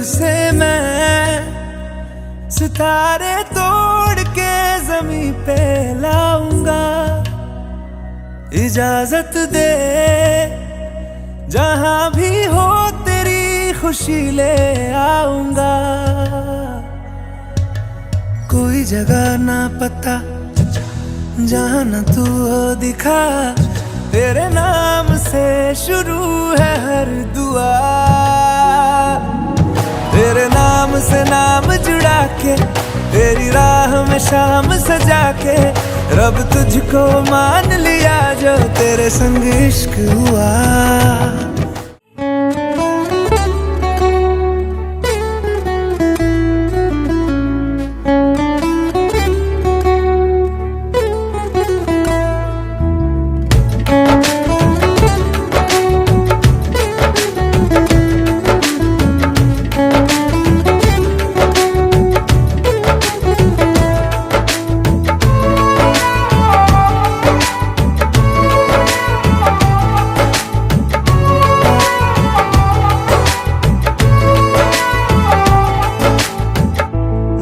से मैं सितारे तोड़ के जमीन पे लाऊंगा। इजाजत दे जहां भी हो तेरी खुशी ले आऊंगा। कोई जगह ना पता जहां न तू हो दिखा, तेरे नाम से शुरू है हर दुआ। तेरे नाम से नाम जुड़ा के, तेरी राह में शाम सजा के, रब तुझको मान लिया जो तेरे संग इश्क हुआ।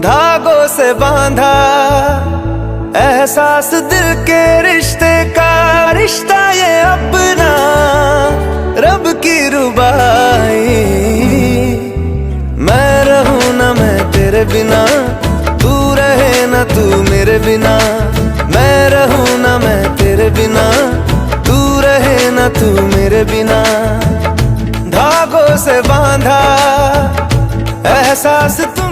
धागों से बांधा एहसास दिल के रिश्ते का, रिश्ता ये अपना रब की रुबाई। मैं रहूं ना मैं तेरे बिना, तू रहे ना तू मेरे बिना। मैं रहूं ना मैं तेरे बिना, तू रहे ना तू मेरे बिना। धागों से बांधा एहसास तुमसे।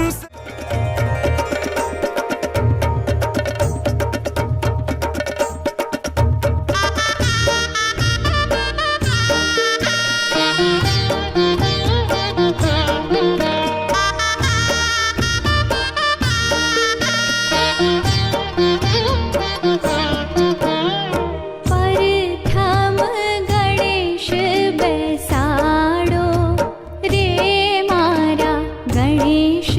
गणेश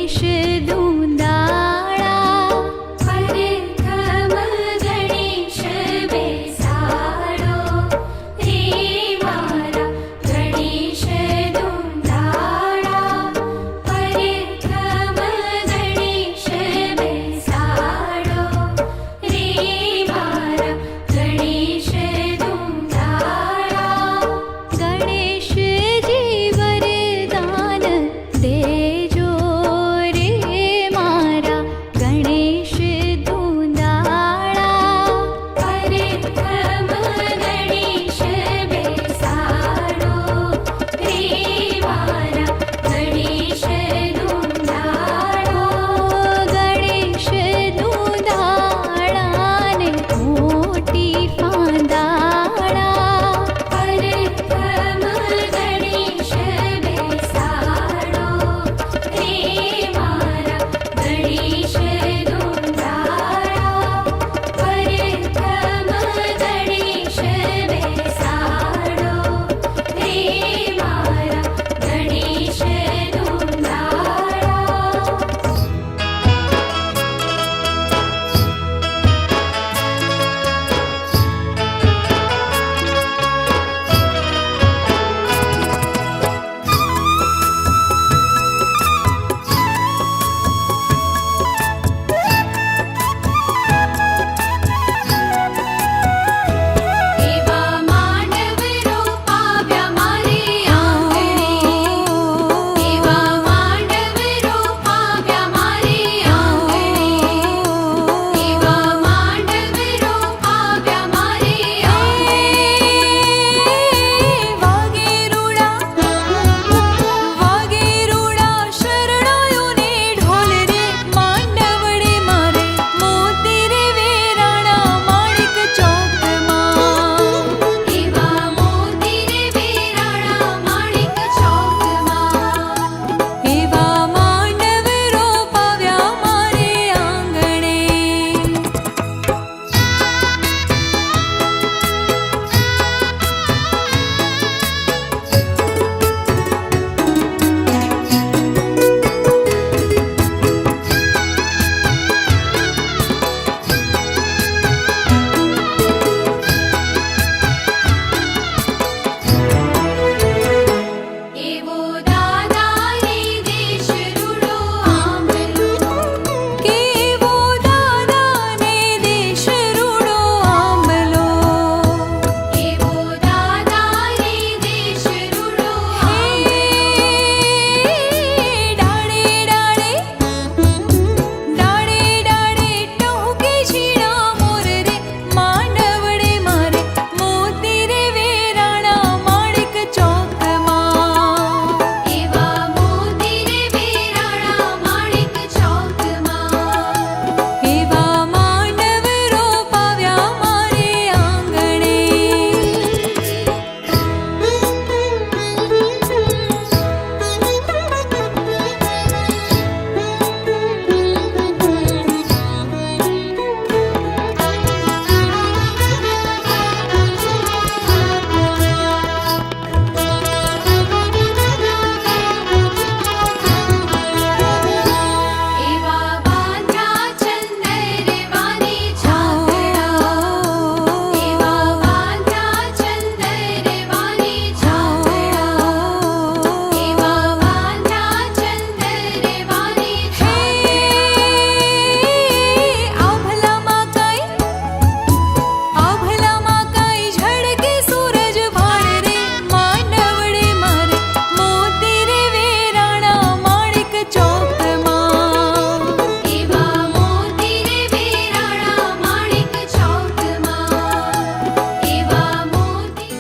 ગણેશ દુંદાળા પરથમ ગણેશ બેસાડો રે મારા ગણેશ દુંદાળા પરથમ ગણેશ બેસાડો રે મારા ગણેશ દુંદાળા ગણેશજી વરદાન દેજો રે મારા ગણેશ દુંદાળા પરથમ ગણેશ બેસાડો રે મારા ગણેશ દુંદાળા ગણેશ દુંદાળાને મોટી ફાંદાળા પરથમ ગણેશ બેસાડો રે મારા ગણેશ દુંદાળા પરથમ ગણેશ બેસાડો રે મારા ગણેશ દુંદાળા એવા માનવ રૂપાવ્યા મારે આંગણે એવા માનવ રૂપાવ્યા મારે આંગણે એવા માનવ રૂપાવ્યા મારે વાગેરુડા શરણાયોને ઢોલ રે માંડવડે મારે મોતી રે વેરાણા માણિક ચોકમાં એવા મોતી રે વેરાણા માણિક ચોકમાં એવા માનવ રૂપાવ્યા મારે આંગણે એવો દાદાને દેશ રૂડો આંબલો કેવો દાદાને દેશ રૂડો આંબલો એવો દાદાને દેશ રૂડો આંબલો ડાળે ડાળે ડાળે ડાળે ટહુકે છીણા મોર રે માંડવડે મારે મોતી રે વેરાણા માણિક ચોકમાં એવા મોતી રે વેરાણા માણિક ચોકમાં એવા માનવ રૂપાવ્યા મારે આંગણે એવા બાંધા ચંદર વાની છાગડા એવા બાંધા ચંદર વાની છાગડા એવા બાંધા ચંદર વાની છાગડા આભલામાં કઈ ઝળકે સૂરજ ભાળ રે માંડવડે મારે મોતી રે વેરાણા માણિક ચોકમાં એવા મોતી રે વેરાણા માણિક ચોકમાં એવા મોતી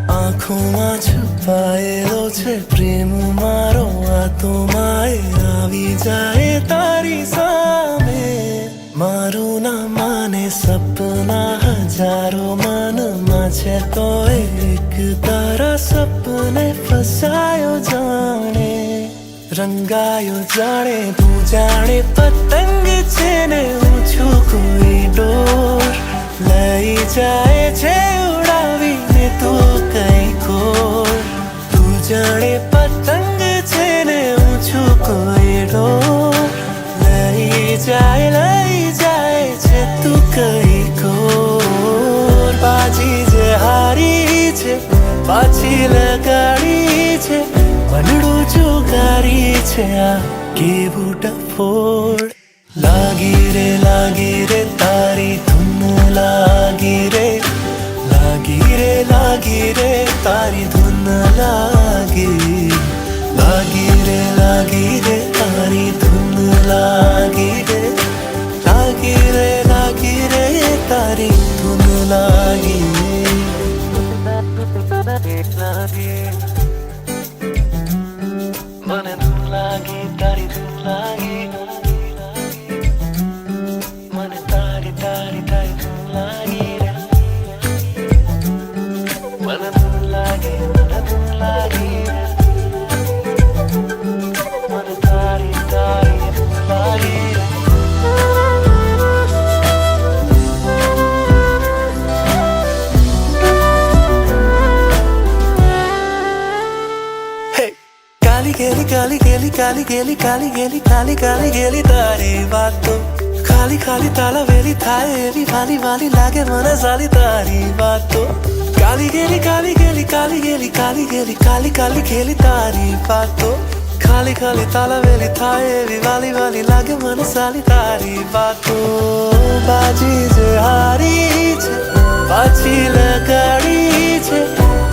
આંખોમાં છુપાયેલો છે પ્રેમ મારો આ તો માએ આવી જાય તારી સામે મારું ના માને સપના હજારો મનમાં છે તો એક તારા સપને ફસાયો જાણે રંગાયો જાણે તું જાણે પતંગ છે ને હું છું કોઈ ડોર લઈ જાય છે ઉડાવીને તું કઈ ખોર તું જાણે પતંગ છે ને હું છું કોઈ ડોર લઈ જાય છે તું કઈ ખોર બાજી જે હારી છે પાછી લગાડી છે મનડું જુગારી છે આ કેવું ડફોડ લાગી રે તારી ધૂન લાગી રે તારી ધૂન લાગી રે તારી ધૂન લાગી રે તારી ધૂન લાગી મને ધૂન લાગી તારી ધૂન લાગી મને તારી ધૂન લાગી રે મને ધૂન લાગી મને તારી ધૂન લાગી રે કાલી ગેલી તારી વાતો ખાલી તાલાવેલી થાય એવી વાલી લાગે મને સાલી તારી વાતો કાલી ગેલી તારી વાતો ખાલી તાલાવેલી થાય એવી વાલી લાગે મને સાલી તારી વાતો બાજી જે હારી છે પાછી લગાડી છે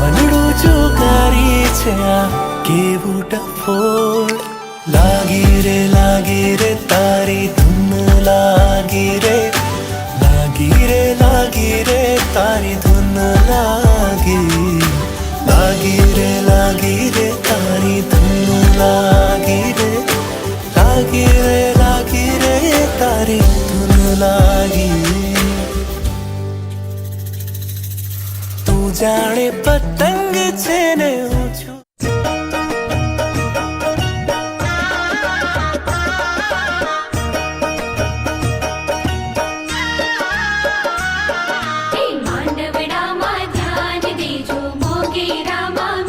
મનડું જુગારી છે આ કેવું ડફોડ લાગી રે તારી ધૂન લાગી રે તારી ધૂન લાગી રે તારી ધૂન લાગી રે તારી ધૂન લાગી તું જાણે પતંગ છે ને હું છું માંડવડામાં ધ્યાન દેજો મોગેરામાં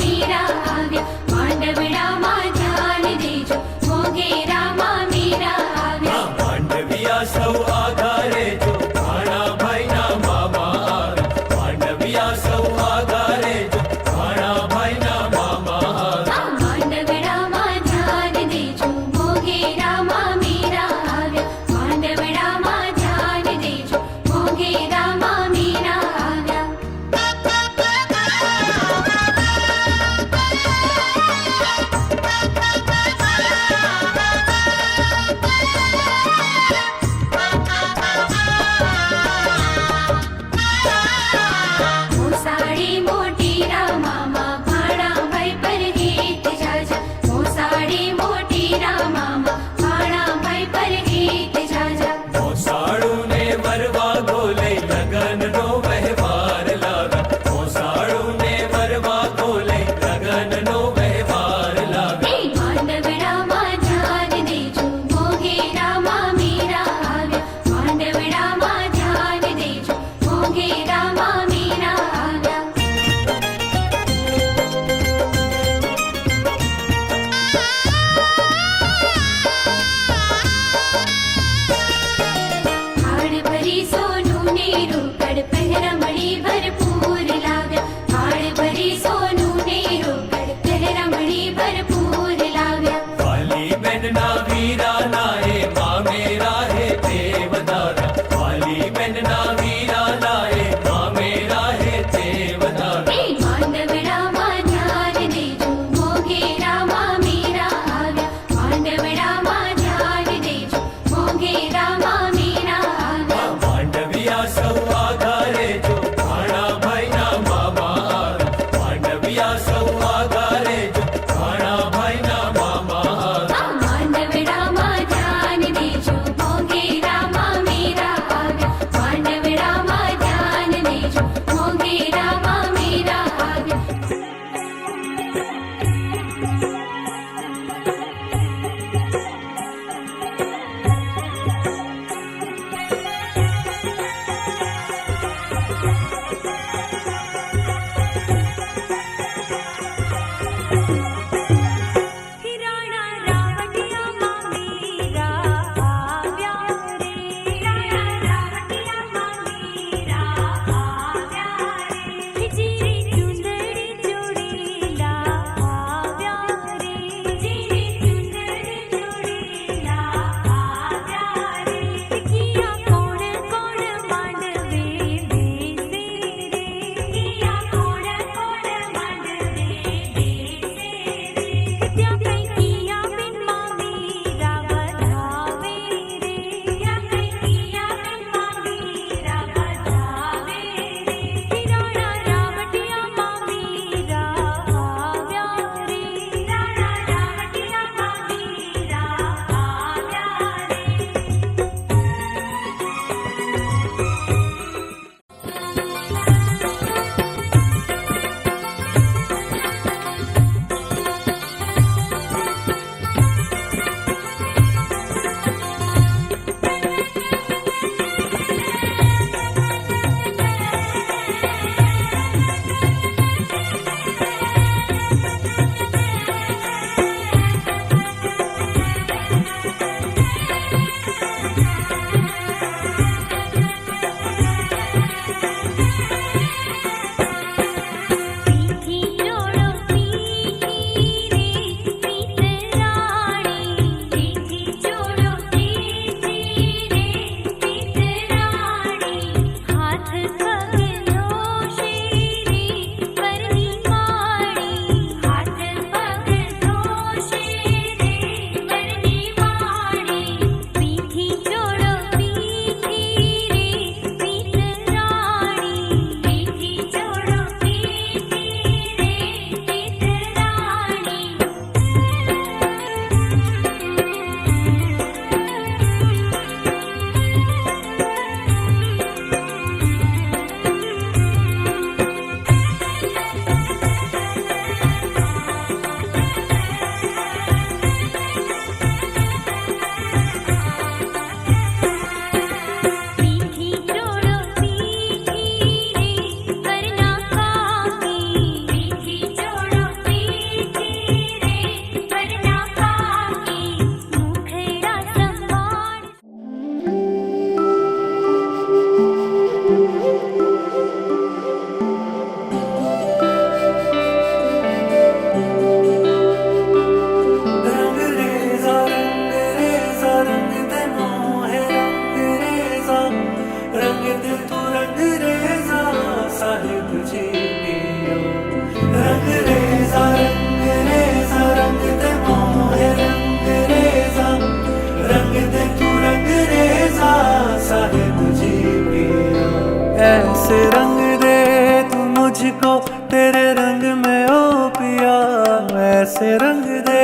ऐसे रंग दे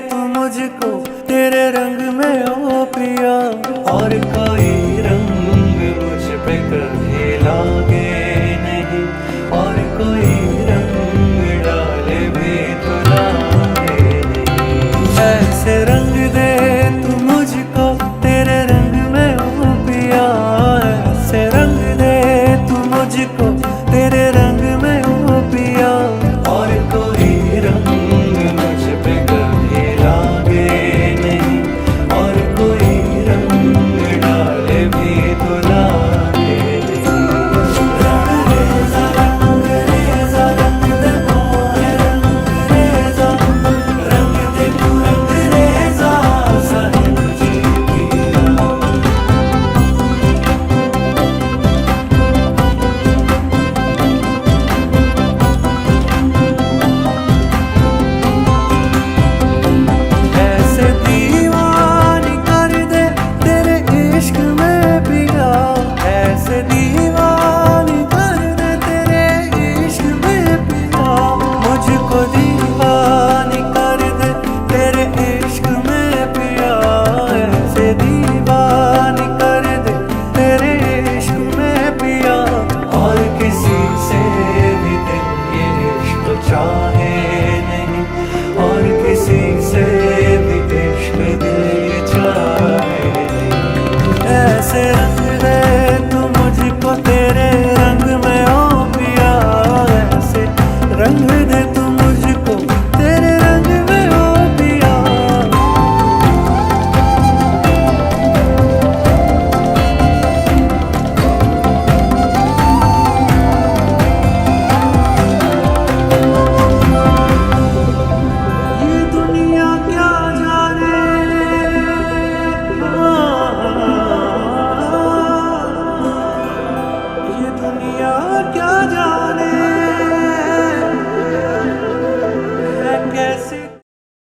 तू मुझको तेरे रंग में ओ पिया